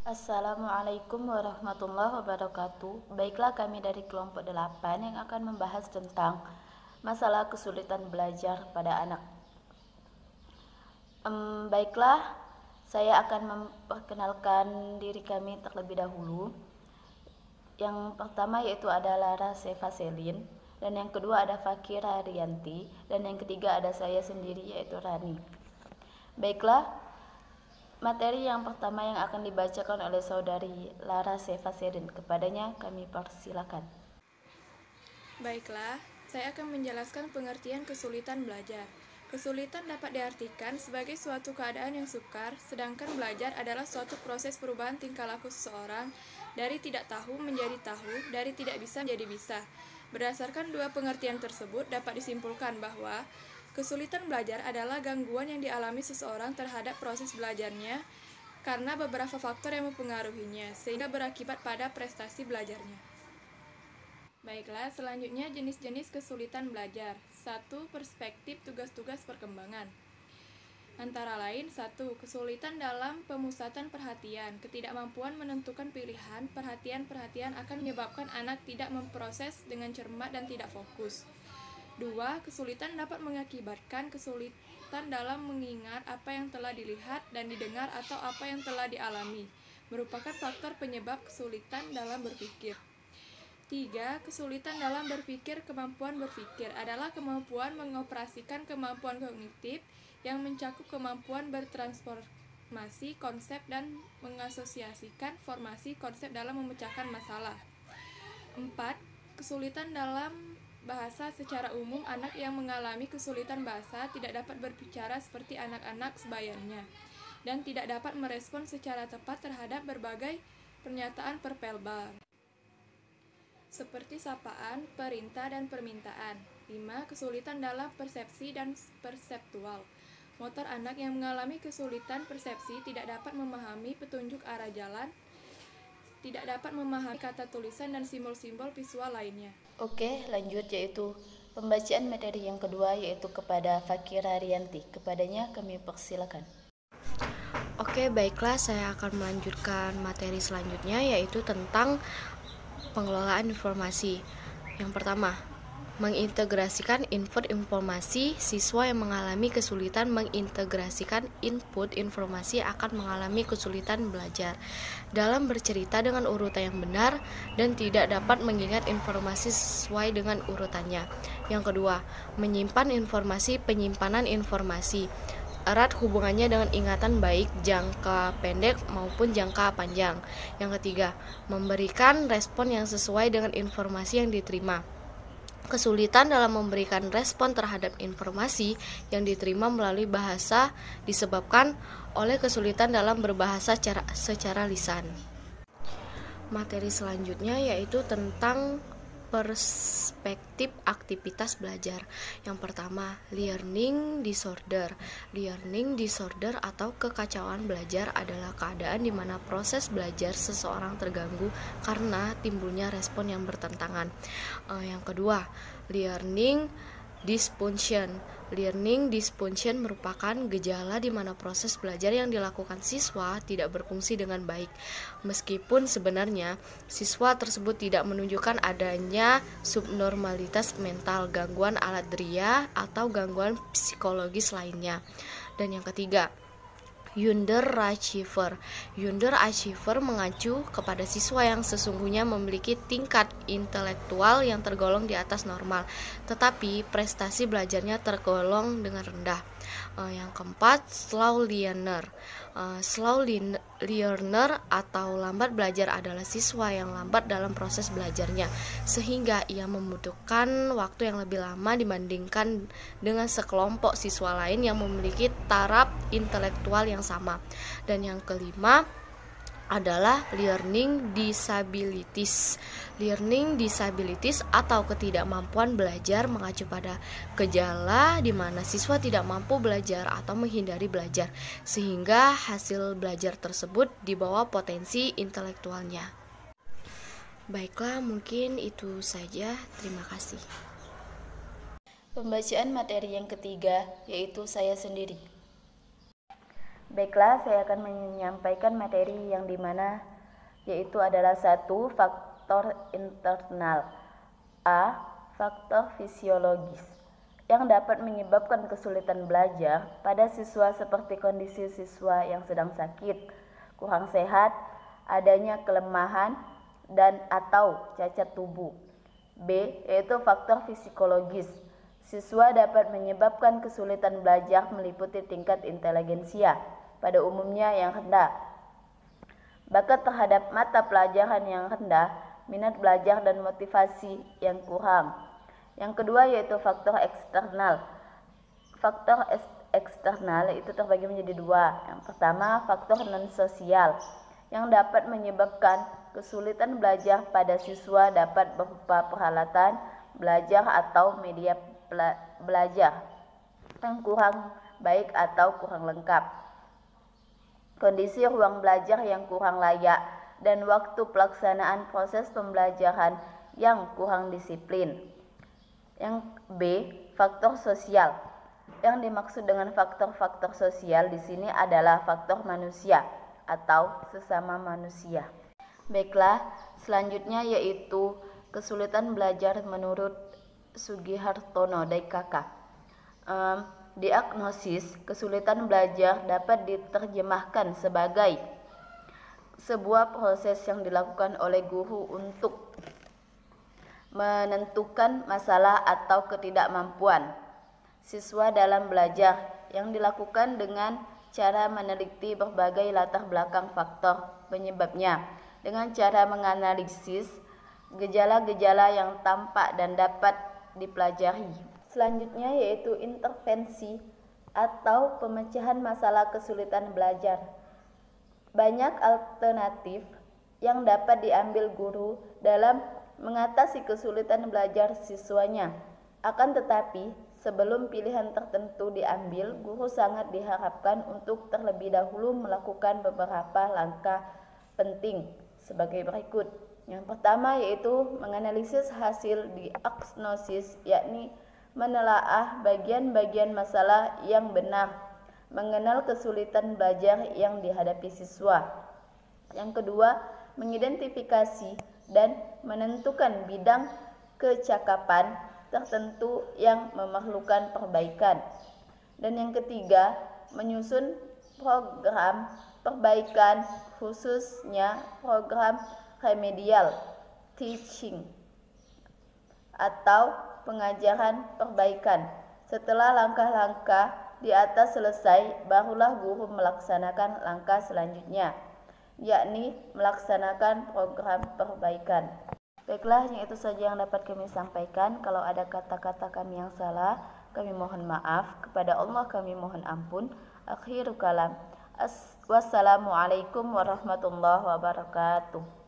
Assalamualaikum warahmatullahi wabarakatuh. Baiklah, kami dari kelompok 8 yang akan membahas tentang masalah kesulitan belajar pada anak. Baiklah, saya akan memperkenalkan diri kami terlebih dahulu. Yang pertama yaitu ada Lara Seva Selin, dan yang kedua ada Fakira Rianti, dan yang ketiga ada saya sendiri yaitu Rani. Baiklah, materi yang pertama yang akan dibacakan oleh saudari Lara Seva Selin. Kepadanya kami persilakan. Baiklah, saya akan menjelaskan pengertian kesulitan belajar. Kesulitan dapat diartikan sebagai suatu keadaan yang sukar, sedangkan belajar adalah suatu proses perubahan tingkah laku seseorang dari tidak tahu menjadi tahu, dari tidak bisa menjadi bisa. Berdasarkan dua pengertian tersebut, dapat disimpulkan bahwa kesulitan belajar adalah gangguan yang dialami seseorang terhadap proses belajarnya karena beberapa faktor yang mempengaruhinya, sehingga berakibat pada prestasi belajarnya. Baiklah, selanjutnya jenis-jenis kesulitan belajar. 1. Perspektif tugas-tugas perkembangan. Antara lain, 1. Kesulitan dalam pemusatan perhatian. Ketidakmampuan menentukan pilihan, perhatian akan menyebabkan anak tidak memproses dengan cermat dan tidak fokus. 2. Kesulitan dapat mengakibatkan kesulitan dalam mengingat apa yang telah dilihat dan didengar atau apa yang telah dialami, merupakan faktor penyebab kesulitan dalam berpikir. 3. Kesulitan dalam berpikir. Kemampuan berpikir adalah kemampuan mengoperasikan kemampuan kognitif yang mencakup kemampuan bertransformasi konsep dan mengasosiasikan formasi konsep dalam memecahkan masalah. 4. Kesulitan dalam bahasa. Secara umum, anak yang mengalami kesulitan bahasa tidak dapat berbicara seperti anak-anak sebayanya dan tidak dapat merespon secara tepat terhadap berbagai pernyataan perverbal seperti sapaan, perintah, dan permintaan. 5. Kesulitan dalam persepsi dan perseptual. Motor anak yang mengalami kesulitan persepsi tidak dapat memahami petunjuk arah jalan, tidak dapat memahami kata tulisan dan simbol-simbol visual lainnya. Oke, lanjut yaitu pembacaan materi yang kedua yaitu kepada Fakira Rianti. Kepadanya kami persilakan. Oke, baiklah, saya akan melanjutkan materi selanjutnya yaitu tentang pengelolaan informasi. Yang pertama, mengintegrasikan input informasi. Siswa yang mengalami kesulitan mengintegrasikan input informasi akan mengalami kesulitan belajar dalam bercerita dengan urutan yang benar dan tidak dapat mengingat informasi sesuai dengan urutannya. Yang kedua, menyimpan informasi. Penyimpanan informasi erat hubungannya dengan ingatan baik jangka pendek maupun jangka panjang. Yang ketiga, memberikan respon yang sesuai dengan informasi yang diterima. Kesulitan dalam memberikan respon terhadap informasi yang diterima melalui bahasa disebabkan oleh kesulitan dalam berbahasa secara lisan. Materi selanjutnya yaitu tentang perspektif aktivitas belajar. Yang pertama, learning disorder. Learning disorder atau kekacauan belajar adalah keadaan di mana proses belajar seseorang terganggu karena timbulnya respon yang bertentangan. Yang kedua, learning dysfunction. Learning dysfunction merupakan gejala di mana proses belajar yang dilakukan siswa tidak berfungsi dengan baik. Meskipun sebenarnya siswa tersebut tidak menunjukkan adanya subnormalitas mental, gangguan alat daya, atau gangguan psikologis lainnya. Dan yang ketiga, underachiever. Underachiever mengacu kepada siswa yang sesungguhnya memiliki tingkat intelektual yang tergolong di atas normal, tetapi prestasi belajarnya tergolong dengan rendah. Yang keempat, slow learner. Slow learner atau lambat belajar adalah siswa yang lambat dalam proses belajarnya, sehingga ia membutuhkan waktu yang lebih lama dibandingkan dengan sekelompok siswa lain yang memiliki taraf intelektual yang sama. Dan yang kelima adalah learning disabilities. Learning disabilities atau ketidakmampuan belajar mengacu pada gejala di mana siswa tidak mampu belajar atau menghindari belajar sehingga hasil belajar tersebut di bawah potensi intelektualnya. Baiklah, mungkin itu saja. Terima kasih. Pembacaan materi yang ketiga yaitu saya sendiri. Baiklah, saya akan menyampaikan materi yang dimana yaitu adalah 1. Faktor internal. A. Faktor fisiologis yang dapat menyebabkan kesulitan belajar pada siswa seperti kondisi siswa yang sedang sakit, kurang sehat, adanya kelemahan dan atau cacat tubuh. B. Yaitu faktor psikologis. Siswa dapat menyebabkan kesulitan belajar meliputi tingkat inteligensia pada umumnya yang rendah, bakat terhadap mata pelajaran yang rendah, minat belajar dan motivasi yang kurang. Yang kedua yaitu faktor eksternal. Faktor eksternal itu terbagi menjadi 2. Yang pertama, faktor non-sosial yang dapat menyebabkan kesulitan belajar pada siswa dapat berupa peralatan belajar atau media belajar yang kurang baik atau kurang lengkap, kondisi ruang belajar yang kurang layak, dan waktu pelaksanaan proses pembelajaran yang kurang disiplin. Yang B, faktor sosial. Yang dimaksud dengan faktor-faktor sosial di sini adalah faktor manusia atau sesama manusia. Baiklah, selanjutnya yaitu kesulitan belajar menurut Sugihartono DKK. Diagnosis kesulitan belajar dapat diterjemahkan sebagai sebuah proses yang dilakukan oleh guru untuk menentukan masalah atau ketidakmampuan siswa dalam belajar yang dilakukan dengan cara meneliti berbagai latar belakang faktor penyebabnya dengan cara menganalisis gejala-gejala yang tampak dan dapat dipelajari. Selanjutnya yaitu intervensi atau pemecahan masalah kesulitan belajar. Banyak alternatif yang dapat diambil guru dalam mengatasi kesulitan belajar siswanya. Akan tetapi, sebelum pilihan tertentu diambil, guru sangat diharapkan untuk terlebih dahulu melakukan beberapa langkah penting sebagai berikut. Yang pertama yaitu menganalisis hasil diagnosis, yakni menelaah bagian-bagian masalah yang benar, mengenal kesulitan belajar yang dihadapi siswa. Yang kedua, mengidentifikasi dan menentukan bidang kecakapan tertentu yang memerlukan perbaikan. Dan yang ketiga, menyusun program perbaikan, khususnya program remedial teaching atau pengajaran perbaikan. Setelah langkah-langkah di atas selesai, barulah guru melaksanakan langkah selanjutnya, yakni melaksanakan program perbaikan. Baiklah, yang itu saja yang dapat kami sampaikan. Kalau ada kata-kata kami yang salah, kami mohon maaf. Kepada Allah kami mohon ampun. Akhirul kalam. Wassalamualaikum warahmatullahi wabarakatuh.